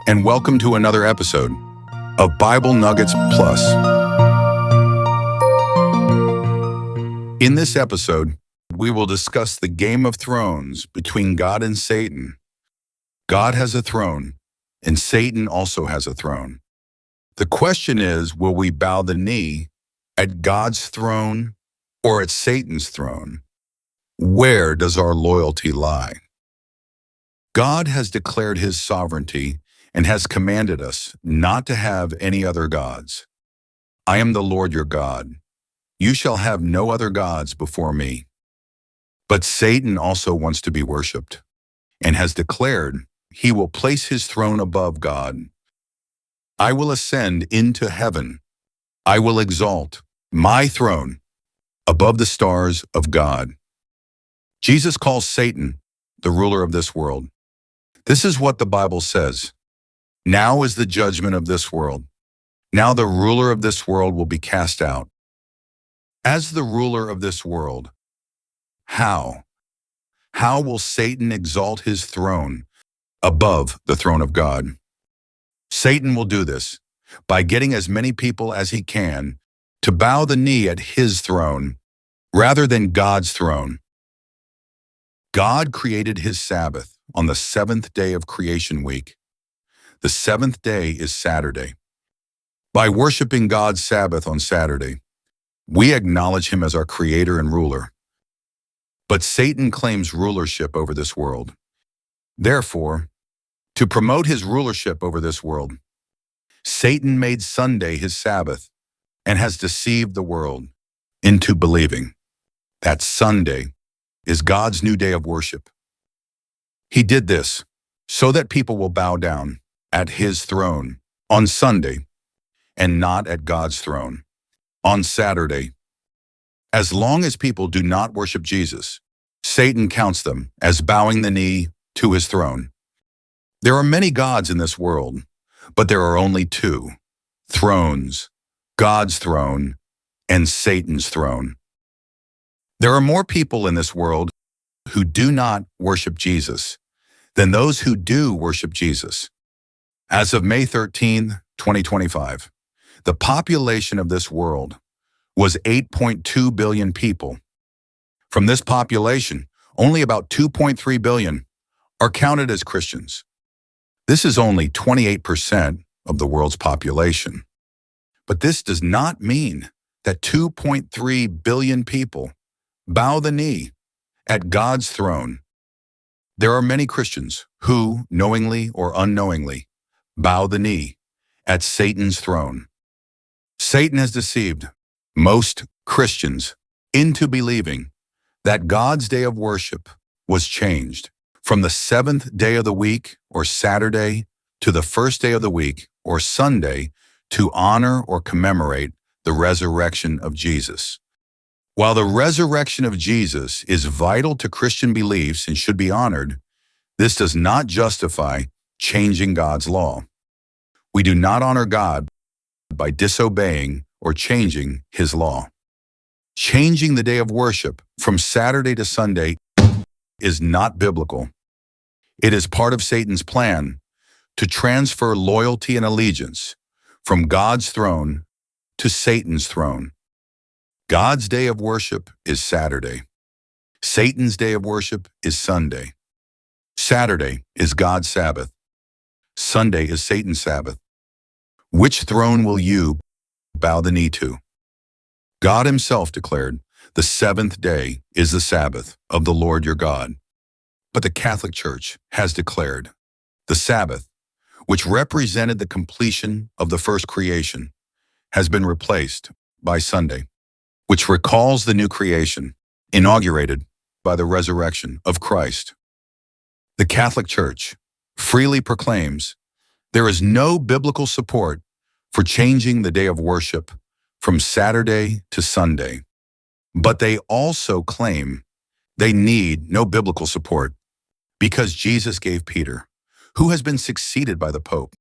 and welcome to another episode of Bible Nuggets Plus. In this episode, we will discuss the Game of Thrones between God and Satan. God has a throne, and Satan also has a throne. The question is, will we bow the knee at God's throne or at Satan's throne? Where does our loyalty lie? God has declared his sovereignty and has commanded us not to have any other gods. I am the Lord your God. You shall have no other gods before me. But Satan also wants to be worshipped and has declared he will place his throne above God. I will ascend into heaven. I will exalt my throne above the stars of God. Jesus calls Satan the ruler of this world. This is what the Bible says. Now is the judgment of this world. Now the ruler of this world will be cast out. As the ruler of this world, how will Satan exalt his throne above the throne of God? Satan will do this by getting as many people as he can to bow the knee at his throne rather than God's throne. God created his Sabbath on the seventh day of creation week. The seventh day is Saturday. By worshiping God's Sabbath on Saturday, we acknowledge him as our creator and ruler. But Satan claims rulership over this world. Therefore, to promote his rulership over this world, Satan made Sunday his Sabbath and has deceived the world into believing that Sunday is God's new day of worship. He did this so that people will bow down at his throne on Sunday and not at God's throne on Saturday. As long as people do not worship Jesus, Satan counts them as bowing the knee to his throne. There are many gods in this world, but there are only two thrones, God's throne and Satan's throne. There are more people in this world who do not worship Jesus than those who do worship Jesus. As of May 13, 2025, the population of this world was 8.2 billion people. From this population, only about 2.3 billion are counted as Christians. This is only 28% of the world's population. But this does not mean that 2.3 billion people bow the knee at God's throne. There are many Christians who, knowingly or unknowingly, bow the knee at Satan's throne. Satan has deceived most Christians into believing that God's day of worship was changed from the seventh day of the week, or Saturday, to the first day of the week, or Sunday, to honor or commemorate the resurrection of Jesus. While the resurrection of Jesus is vital to Christian beliefs and should be honored, this does not justify changing God's law. We do not honor God by disobeying or changing his law. Changing the day of worship from Saturday to Sunday is not biblical. It is part of Satan's plan to transfer loyalty and allegiance from God's throne to Satan's throne. God's day of worship is Saturday. Satan's day of worship is Sunday. Saturday is God's Sabbath. Sunday is Satan's Sabbath. Which throne will you bow the knee to? God himself declared, the seventh day is the Sabbath of the Lord your God. But the Catholic Church has declared the Sabbath, which represented the completion of the first creation, has been replaced by Sunday, which recalls the new creation, inaugurated by the resurrection of Christ. The Catholic Church freely proclaims there is no biblical support for changing the day of worship from Saturday to Sunday. But they also claim they need no biblical support because Jesus gave Peter, who has been succeeded by the Pope,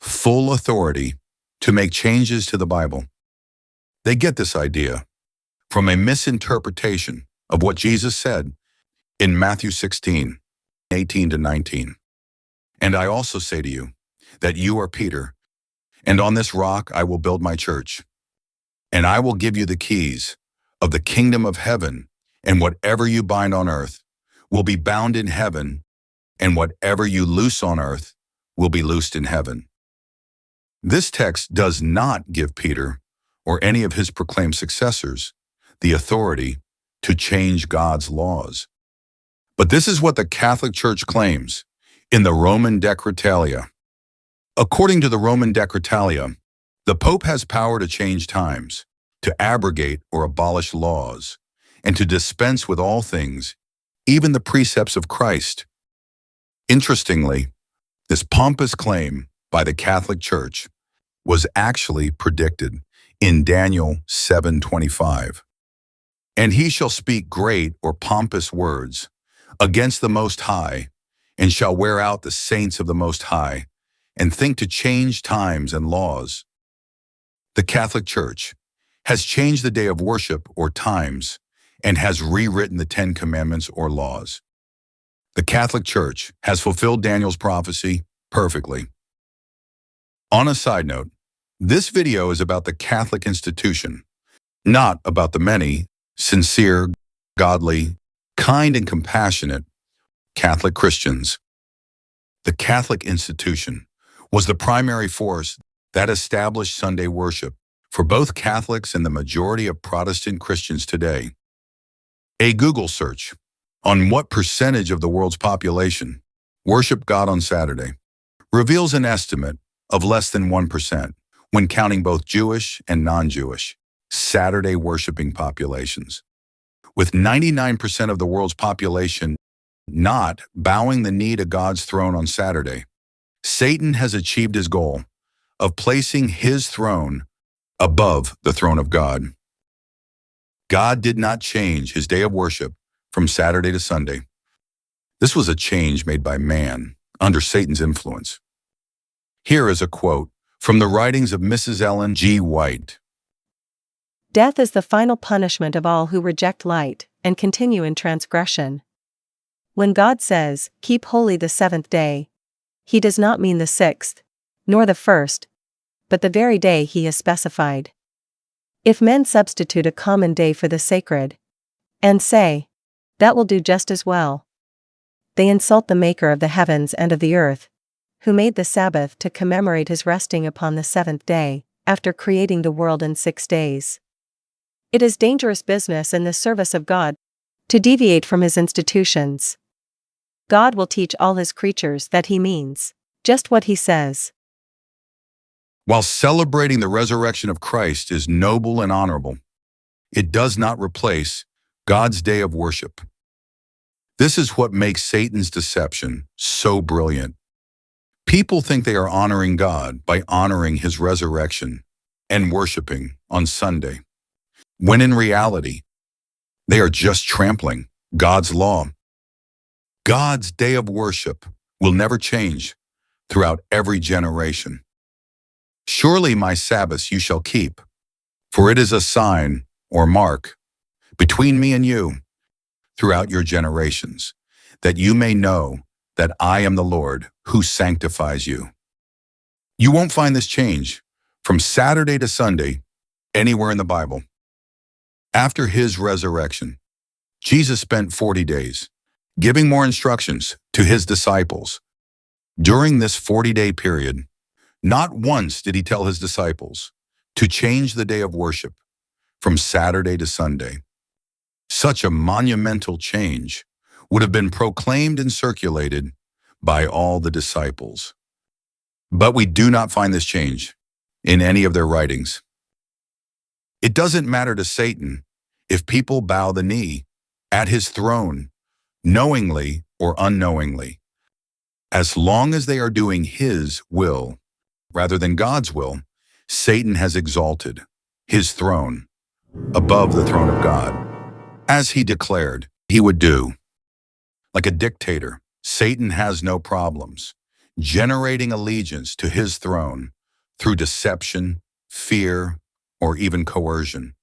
full authority to make changes to the Bible. They get this idea from a misinterpretation of what Jesus said in Matthew 16, 18 to 19. And I also say to you that you are Peter, and on this rock I will build my church, and I will give you the keys of the kingdom of heaven, and whatever you bind on earth will be bound in heaven, and whatever you loose on earth will be loosed in heaven. This text does not give Peter or any of his proclaimed successors the authority to change God's laws. But this is what the Catholic Church claims in the Roman Decretalia. According to the Roman Decretalia, the Pope has power to change times, to abrogate or abolish laws, and to dispense with all things, even the precepts of Christ. Interestingly, this pompous claim by the Catholic Church was actually predicted in Daniel 7:25. And he shall speak great or pompous words against the Most High, and shall wear out the saints of the Most High, and think to change times and laws. The Catholic Church has changed the day of worship or times, and has rewritten the Ten Commandments or laws. The Catholic Church has fulfilled Daniel's prophecy perfectly. On a side note, this video is about the Catholic institution, not about the many sincere, godly, kind, and compassionate Catholic Christians. The Catholic institution was the primary force that established Sunday worship for both Catholics and the majority of Protestant Christians today. A Google search on what percentage of the world's population worship God on Saturday reveals an estimate of less than 1% when counting both Jewish and non-Jewish Saturday worshiping populations. With 99% of the world's population not bowing the knee to God's throne on Saturday, Satan has achieved his goal of placing his throne above the throne of God. God did not change his day of worship from Saturday to Sunday. This was a change made by man under Satan's influence. Here is a quote from the writings of Mrs. Ellen G. White. Death is the final punishment of all who reject light and continue in transgression. When God says, "Keep holy the seventh day," he does not mean the sixth, nor the first, but the very day he has specified. If men substitute a common day for the sacred, and say, "That will do just as well," they insult the Maker of the heavens and of the earth, who made the Sabbath to commemorate his resting upon the seventh day, after creating the world in 6 days. It is dangerous business in the service of God to deviate from his institutions. God will teach all his creatures that he means just what he says. While celebrating the resurrection of Christ is noble and honorable, it does not replace God's day of worship. This is what makes Satan's deception so brilliant. People think they are honoring God by honoring his resurrection and worshiping on Sunday, when in reality, they are just trampling God's law. God's day of worship will never change throughout every generation. Surely my Sabbaths you shall keep, for it is a sign or mark between me and you throughout your generations, that you may know that I am the Lord who sanctifies you. You won't find this change from Saturday to Sunday anywhere in the Bible. After his resurrection, Jesus spent 40 days giving more instructions to his disciples. During this 40-day period, not once did he tell his disciples to change the day of worship from Saturday to Sunday. Such a monumental change would have been proclaimed and circulated by all the disciples. But we do not find this change in any of their writings. It doesn't matter to Satan if people bow the knee at his throne, knowingly or unknowingly, as long as they are doing his will rather than God's will. Satan has exalted his throne above the throne of God, as he declared he would do. Like a dictator, Satan has no problems generating allegiance to his throne through deception, fear, or even coercion.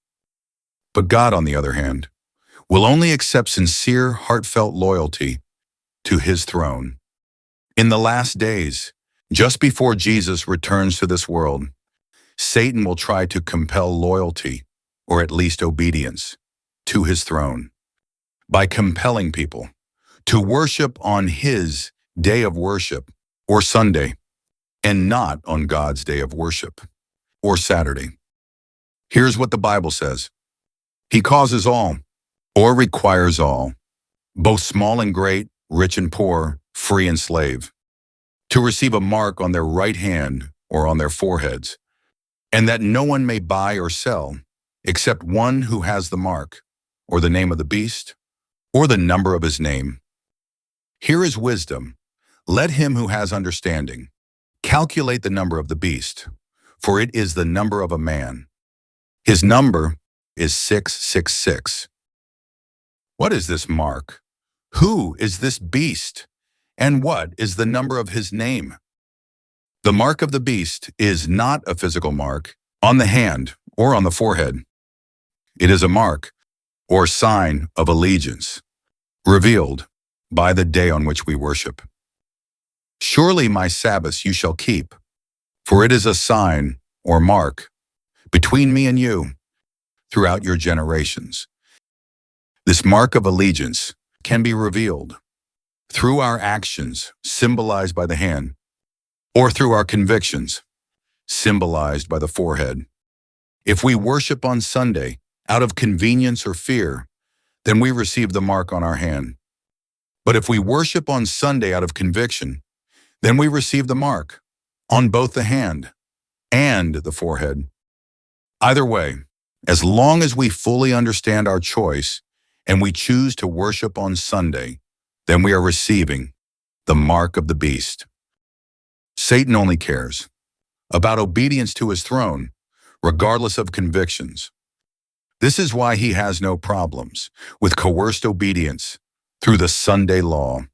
But God, on the other hand, will only accept sincere, heartfelt loyalty to his throne. In the last days, Just before Jesus returns to this world, Satan will try to compel loyalty, or at least obedience, to his throne by compelling people to worship on his day of worship, or Sunday, and not on God's day of worship, or Saturday. Here's what the Bible says. He causes all, or requires all, both small and great, rich and poor, free and slave, to receive a mark on their right hand or on their foreheads, and that no one may buy or sell except one who has the mark, or the name of the beast, or the number of his name. Here is wisdom. Let him who has understanding calculate the number of the beast, for it is the number of a man. His number is 666. What is this mark? Who is this beast? And what is the number of his name? The mark of the beast is not a physical mark on the hand or on the forehead. It is a mark or sign of allegiance, revealed by the day on which we worship. Surely my Sabbaths you shall keep, for it is a sign or mark between me and you throughout your generations. This mark of allegiance can be revealed through our actions, symbolized by the hand, or through our convictions, symbolized by the forehead. If we worship on Sunday out of convenience or fear, then we receive the mark on our hand. But if we worship on Sunday out of conviction, then we receive the mark on both the hand and the forehead. Either way, as long as we fully understand our choice and we choose to worship on Sunday, then we are receiving the mark of the beast. Satan only cares about obedience to his throne, regardless of convictions. This is why he has no problems with coerced obedience through the Sunday law.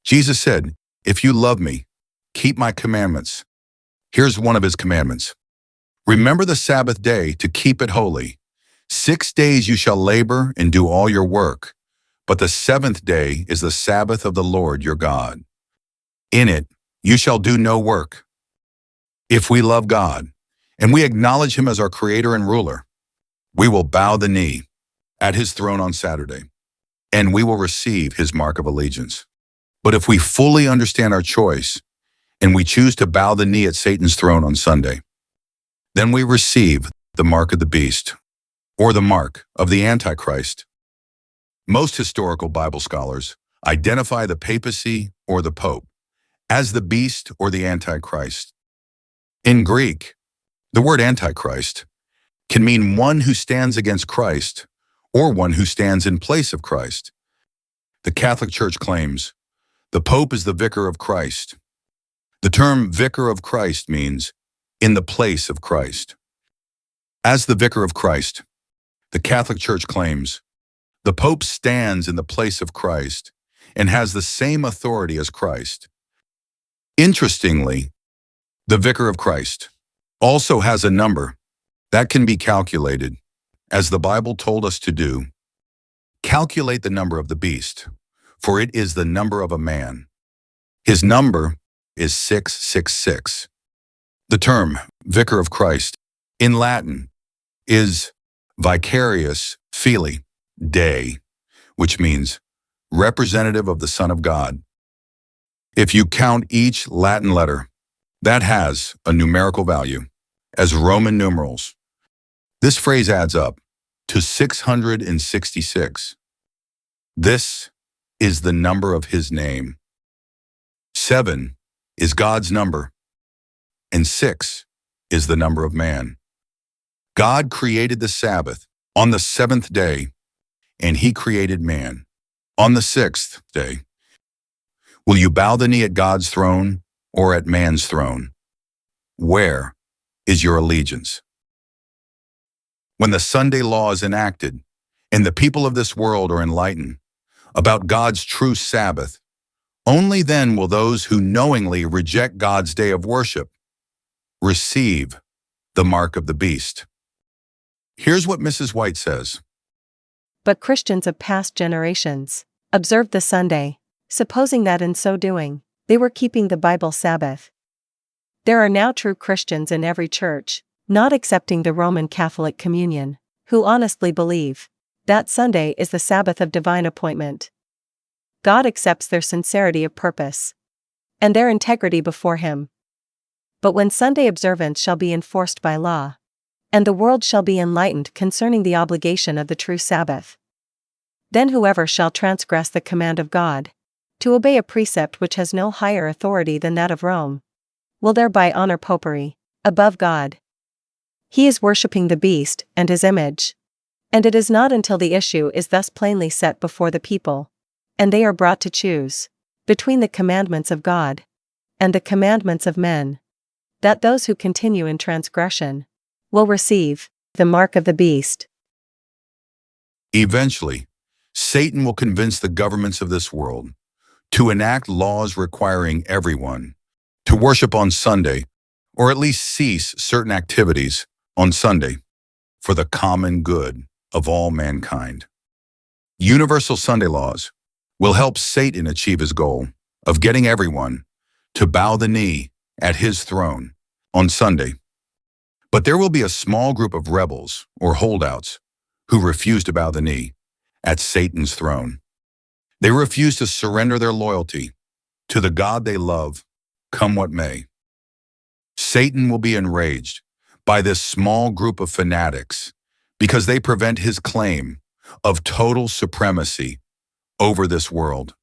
Jesus said, "If you love me, keep my commandments." Here's one of his commandments. Remember the Sabbath day to keep it holy. 6 days you shall labor and do all your work, but the seventh day is the Sabbath of the Lord your God. In it you shall do no work. If we love God and we acknowledge him as our creator and ruler, we will bow the knee at his throne on Saturday, and we will receive his mark of allegiance. But if we fully understand our choice and we choose to bow the knee at Satan's throne on Sunday, then we receive the mark of the beast, or the mark of the Antichrist. Most historical Bible scholars identify the papacy or the Pope as the beast or the Antichrist. In Greek, the word Antichrist can mean one who stands against Christ or one who stands in place of Christ. The Catholic Church claims the Pope is the vicar of Christ. The term vicar of Christ means in the place of Christ. As the vicar of Christ, the Catholic Church claims the Pope stands in the place of Christ and has the same authority as Christ. Interestingly, the vicar of Christ also has a number that can be calculated, as the Bible told us to do. Calculate the number of the beast, for it is the number of a man. His number is 666. The term vicar of Christ in Latin is vicarius filii Dei, which means representative of the Son of God. If you count each Latin letter, that has a numerical value as Roman numerals. This phrase adds up to 666. This is the number of his name. 7 is God's number, and 6 is the number of man. God created the Sabbath on the 7th day, and he created man on the 6th day. Will you bow the knee at God's throne or at man's throne? Where is your allegiance? When the Sunday law is enacted and the people of this world are enlightened about God's true Sabbath, only then will those who knowingly reject God's day of worship receive the mark of the beast. Here's what Mrs. White says. But Christians of past generations observed the Sunday, supposing that in so doing, they were keeping the Bible Sabbath. There are now true Christians in every church, not accepting the Roman Catholic communion, who honestly believe that Sunday is the Sabbath of divine appointment. God accepts their sincerity of purpose and their integrity before Him. But when Sunday observance shall be enforced by law, and the world shall be enlightened concerning the obligation of the true Sabbath, then whoever shall transgress the command of God, to obey a precept which has no higher authority than that of Rome, will thereby honor popery above God. He is worshipping the beast and his image. And it is not until the issue is thus plainly set before the people, and they are brought to choose between the commandments of God and the commandments of men, that those who continue in transgression will receive the mark of the beast. Eventually, Satan will convince the governments of this world to enact laws requiring everyone to worship on Sunday, or at least cease certain activities on Sunday for the common good of all mankind. Universal Sunday laws will help Satan achieve his goal of getting everyone to bow the knee at his throne on Sunday. But there will be a small group of rebels or holdouts who refuse to bow the knee at Satan's throne. They refuse to surrender their loyalty to the God they love, come what may. Satan will be enraged by this small group of fanatics because they prevent his claim of total supremacy over this world.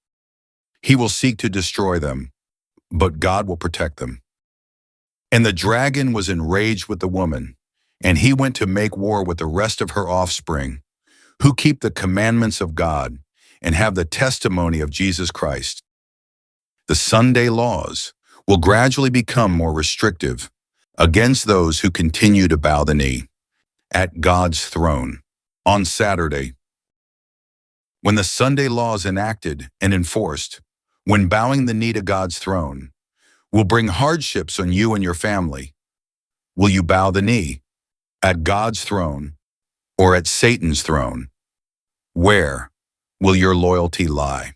He will seek to destroy them, but God will protect them. And the dragon was enraged with the woman, and he went to make war with the rest of her offspring, who keep the commandments of God and have the testimony of Jesus Christ. The Sunday laws will gradually become more restrictive against those who continue to bow the knee at God's throne on Saturday. When the Sunday laws enacted and enforced, when bowing the knee to God's throne will bring hardships on you and your family, will you bow the knee at God's throne or at Satan's throne? Where will your loyalty lie?